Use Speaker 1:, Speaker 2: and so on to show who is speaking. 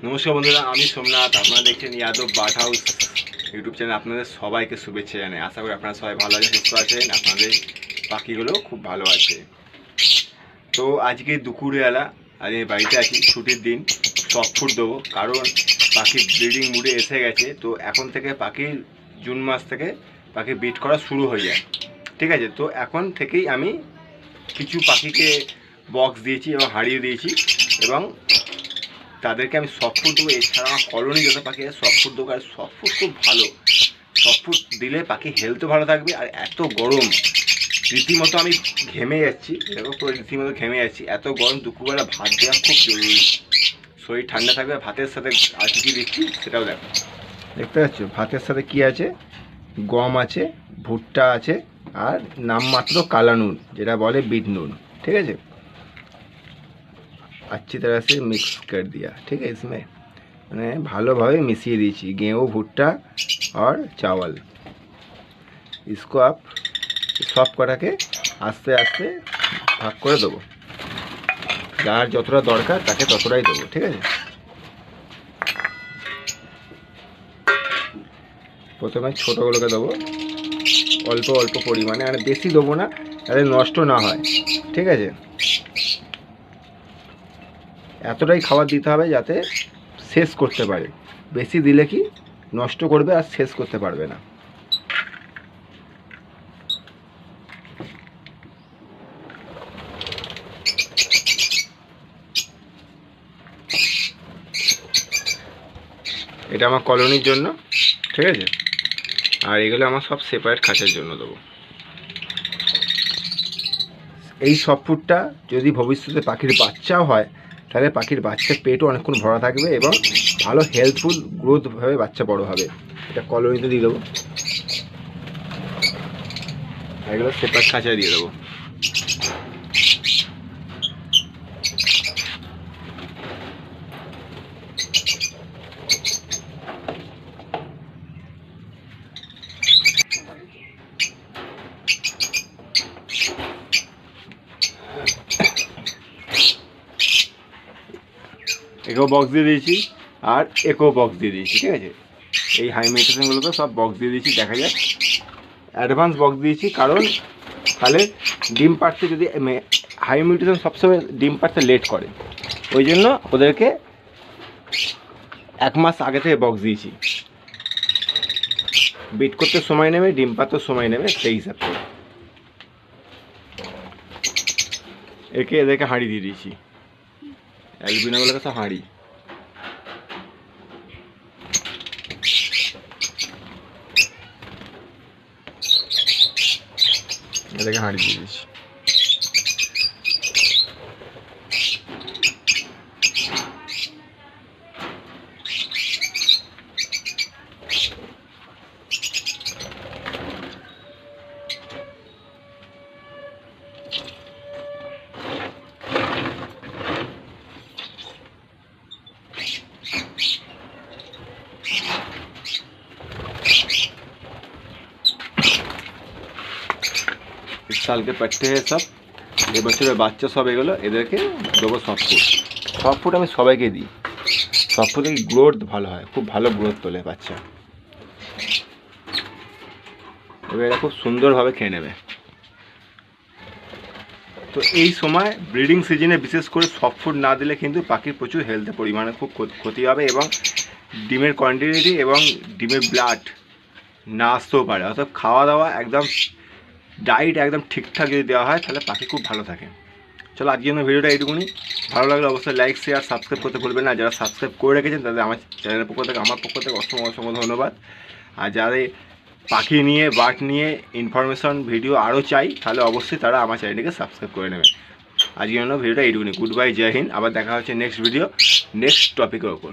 Speaker 1: নমস্কার বন্ধুরা, আমি সোমনাথ। আপনারা দেখছেন Yadav bird house YouTube channel. আপনাদের সবাইকে শুভেচ্ছা জানাই। আশা করি আপনারা সবাই ভালো আছেন, সুস্থ আছেন। আপনাদের পাখিগুলো খুব ভালো আছে। তো আজকে দুপুরবেলা আমি বাড়িতে আছি, ছুটির দিন। সফট ফুড দেবো, কারণ পাখি ব্রিডিং মুডে এসে গেছে। তো এখন থেকে পাখির জুন মাস থেকে পাখি ব্রিড করা শুরু হয়ে যায়, ঠিক আছে? তো এখন থেকেই আমি কিছু পাখিকে বক্স দিয়েছি এবং হারিয়ে দিয়েছি, এবং তাদেরকে আমি সফট ফুড দেবো। এছাড়া আমার কলোনি যত পাখি আছে সফট ফুড দেবো। আর সফট ফুড খুব ভালো, সফট ফুড দিলে পাখি হেলথও ভালো থাকবে। আর এত গরম, রীতিমতো আমি ঘেমে যাচ্ছি, দেখো পুরো রীতিমতো ঘেমে যাচ্ছি। এত গরম, দুপুরবেলা ভাত দেওয়া খুব জরুরি। শরীর ঠান্ডা থাকবে। ভাতের সাথে আর কী দিচ্ছি সেটাও দেখো। দেখতে পাচ্ছ ভাতের সাথে কি আছে? গম আছে, ভুট্টা আছে, আর নামমাত্র কালা নুন, যেটা বলে বিট নুন, ঠিক আছে? अच्छी तरह से मिक्स कर दिया, ठीक है। इसमें मैंने ভালোভাবে মিশিয়ে দিয়েছি गेहूँ, भुट्टा और चावल। इसको आप সব কটাকে আস্তে আস্তে ভাগ করে দেবো। যার যতটা দরকার তাকে ততটাই দেবো, ঠিক আছে? প্রথমে ছোটোগুলোকে দেবো অল্প অল্প পরিমাণে, আর বেশি দেবো না যাতে নষ্ট না হয়, ঠিক আছে? এতটাই খাবার দিতে হবে যাতে শেষ করতে পারে। বেশি দিলে কি নষ্ট করবে আর শেষ করতে পারবে না। এটা আমার কলোনির জন্য, ঠিক আছে? আর এগুলো আমার সব সেপারেট খাঁচার জন্য দেবো। এই সব ফুডটা যদি ভবিষ্যতে পাখির বাচ্চাও হয়, তাহলে পাখির বাচ্চার পেটও অনেকক্ষণ ভরা থাকবে এবং ভালো হেলথফুল গ্রোথভাবে বাচ্চা বড় হবে। এটা কলোনিতে দিয়ে দেবো, এগুলো সেপারেট খাঁচায় দিয়ে দেবো। একো বক্স দিয়ে দিয়েছি আর একো বক্স দিয়ে দিয়েছি, ঠিক আছে? এই হাই মেডিটেশনগুলোকে সব বক্স দিয়ে দিয়েছি। দেখা যাক, অ্যাডভান্স বক্স দিয়েছি কারণ তাহলে ডিম পাড়তে, যদি হাই মিউটেশন সবসময় ডিম পাড়তে লেট করে, ওই জন্য ওদেরকে 1 মাস আগে থেকে বক্স দিয়েছি। বিট করতে সময় নেবে, ডিম পাড়তে সময় নেবে, সেই হিসাব করে এদেরকে হাঁড়ি দিয়ে দিয়েছি। অ্যালবিনোগুলোকে সব হাঁড়ি, এদেরকে হাঁড়ি দিয়ে দিয়েছি। इस साल के पट्टे हैं सब, ये बच्चों বাচ্চা সব এগুলো। এদেরকে দেবো সফট ফুড। সফট ফুড আমি সবাইকে দিই। সফট ফুডে গ্রোথ ভালো হয়, খুব ভালো গ্রোথ তোলে বাচ্চা। এবার এরা খুব সুন্দরভাবে খেয়ে নেবে। তো এই সময় ব্রিডিং সিজনে বিশেষ করে সফট ফুড না দিলে কিন্তু পাখির প্রচুর হেলথের পরিমাণে খুব ক্ষতি হবে, এবং ডিমের কোয়ান্টিটি এবং ডিমের ব্লাড না আসতেও পারে। অর্থাৎ খাওয়া দাওয়া একদম ডায়েট একদম ঠিকঠাক যদি দেওয়া হয়, তাহলে পাখি খুব ভালো থাকে। চলো আজকের জন্য ভিডিওটা এইটুকুনি। ভালো লাগলে অবশ্যই লাইক, শেয়ার, সাবস্ক্রাইব করতে ভুলবেন না। যারা সাবস্ক্রাইব করে রেখেছেন তাদের আমার চ্যানেলের পক্ষ থেকে, আমার পক্ষ থেকে অসংখ্য অসংখ্য ধন্যবাদ। আর যারা পাখি নিয়ে, বার্ড নিয়ে ইনফরমেশন ভিডিও আরও চাই, তাহলে অবশ্যই তারা আমার চ্যানেলটিকে সাবস্ক্রাইব করে নেবেন। আজকের জন্য ভিডিওটা এইটুকুনি। গুড বাই, জয় হিন্দ। আবার দেখা হচ্ছে নেক্সট ভিডিও, নেক্সট টপিকের ওপর।